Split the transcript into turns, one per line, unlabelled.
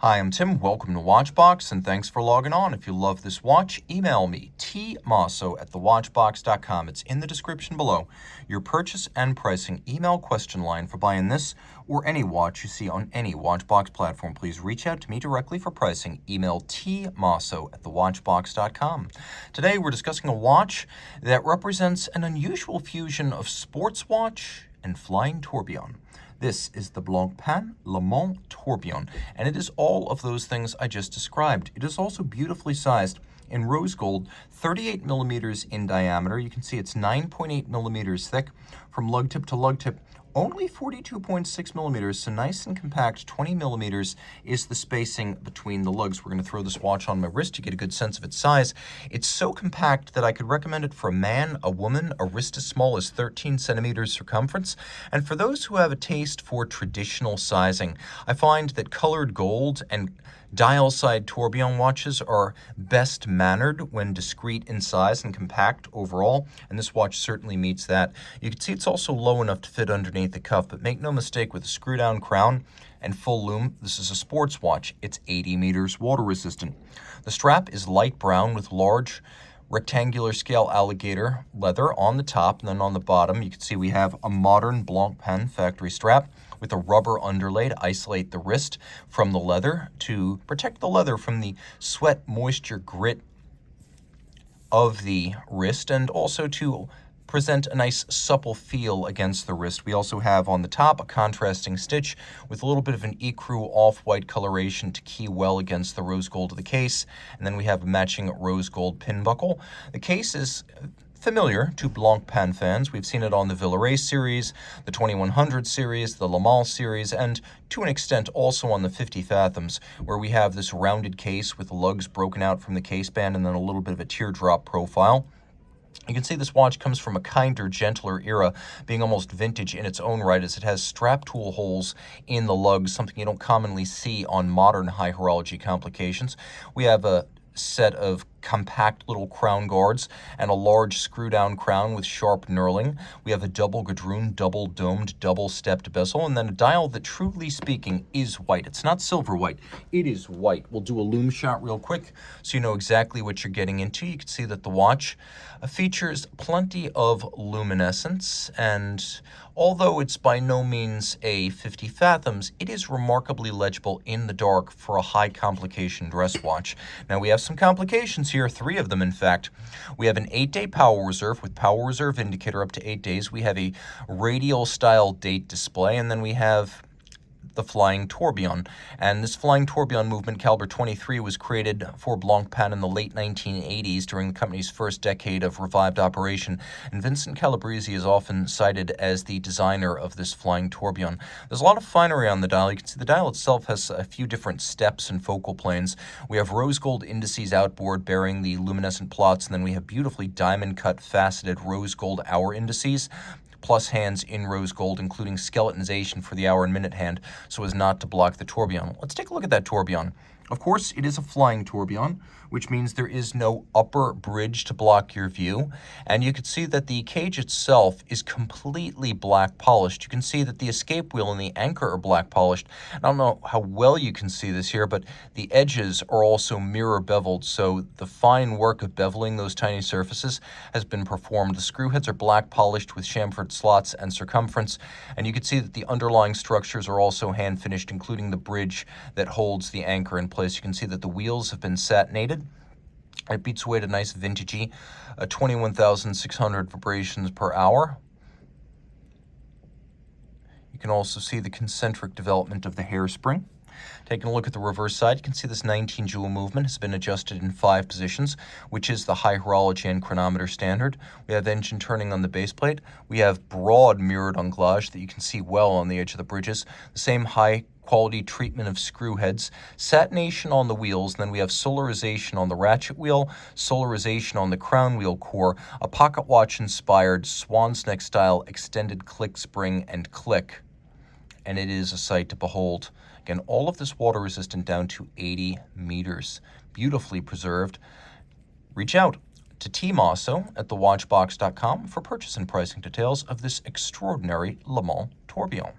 Hi, I'm Tim. Welcome to Watchbox, and thanks for logging on. If you love this watch, email me, tmosso@thewatchbox.com. It's in the description below. Your purchase and pricing email question line for buying this or any watch you see on any Watchbox platform. Please reach out to me directly for pricing. Email tmosso@thewatchbox.com. Today, we're discussing a watch that represents an unusual fusion of sports watch and flying tourbillon. This is the Blancpain Leman Tourbillon, and it is all of those things I just described. It is also beautifully sized in rose gold, 38 millimeters in diameter. You can see it's 9.8 millimeters thick from lug tip to lug tip. Only 42.6 millimeters, so nice and compact. 20 millimeters is the spacing between the lugs. We're going to throw this watch on my wrist to get a good sense of its size. It's so compact that I could recommend it for a man, a woman, a wrist as small as 13 centimeters circumference. And for those who have a taste for traditional sizing, I find that colored gold and dial-side tourbillon watches are best mannered when discreet in size and compact overall, and this watch certainly meets that. You can see it's also low enough to fit underneath the cuff, but make no mistake, with a screw-down crown and full lume, this is a sports watch. It's 80 meters water resistant. The strap is light brown with large rectangular scale alligator leather on the top, and then on the bottom you can see we have a modern Blancpain factory strap with a rubber underlay to isolate the wrist from the leather, to protect the leather from the sweat, moisture, grit of the wrist, and also to present a nice supple feel against the wrist. We also have on the top a contrasting stitch with a little bit of an ecru off-white coloration to key well against the rose gold of the case, and then we have a matching rose gold pin buckle. The case is familiar to Blancpain fans. We've seen it on the Villeray series, the 2100 series, the Le Mans series, and to an extent also on the 50 Fathoms, where we have this rounded case with the lugs broken out from the case band and then a little bit of a teardrop profile. You can see this watch comes from a kinder, gentler era, being almost vintage in its own right, as it has strap tool holes in the lugs, something you don't commonly see on modern high horology complications. We have a set of compact little crown guards and a large screw-down crown with sharp knurling. We have a double gadroon, double domed, double stepped bezel, and then a dial that, truly speaking, is white. It's not silver white, it is white. We'll do a lume shot real quick so you know exactly what you're getting into. You can see that the watch features plenty of luminescence, and although it's by no means a 50 Fathoms, it is remarkably legible in the dark for a high complication dress watch. Now we have some complications here, 3 of them in fact. We have an 8-day power reserve with power reserve indicator up to 8 days. We have a radial style date display, and then we have the flying tourbillon. And this flying tourbillon movement, caliber 23, was created for Blancpain in the late 1980s during the company's first decade of revived operation, and Vincent Calabrese is often cited as the designer of this flying tourbillon. There's a lot of finery on the dial. You can see the dial itself has a few different steps and focal planes. We have rose gold indices outboard bearing the luminescent plots, and then we have beautifully diamond cut faceted rose gold hour indices, plus hands in rose gold, including skeletonization for the hour and minute hand so as not to block the tourbillon. Let's take a look at that tourbillon. Of course, it is a flying tourbillon, which means there is no upper bridge to block your view. And you can see that the cage itself is completely black polished. You can see that the escape wheel and the anchor are black polished. I don't know how well you can see this here, but the edges are also mirror beveled, so the fine work of beveling those tiny surfaces has been performed. The screw heads are black polished with chamfered slots and circumference, and you can see that the underlying structures are also hand finished, including the bridge that holds the anchor in place. You can see that the wheels have been satinated. It beats away to nice vintagey 21,600 vibrations per hour. You can also see the concentric development of the hairspring. Taking a look at the reverse side, you can see this 19 jewel movement has been adjusted in 5 positions, which is the high horology and chronometer standard. We have engine turning on the base plate. We have broad mirrored anglage that you can see well on the edge of the bridges. The same high quality treatment of screw heads, satination on the wheels, and then we have solarization on the ratchet wheel, solarization on the crown wheel core, a pocket watch inspired swan's neck style extended click spring and click, and it is a sight to behold. Again, all of this water resistant down to 80 meters, beautifully preserved. Reach out to Team Mosso at thewatchbox.com for purchase and pricing details of this extraordinary Le Mans Tourbillon.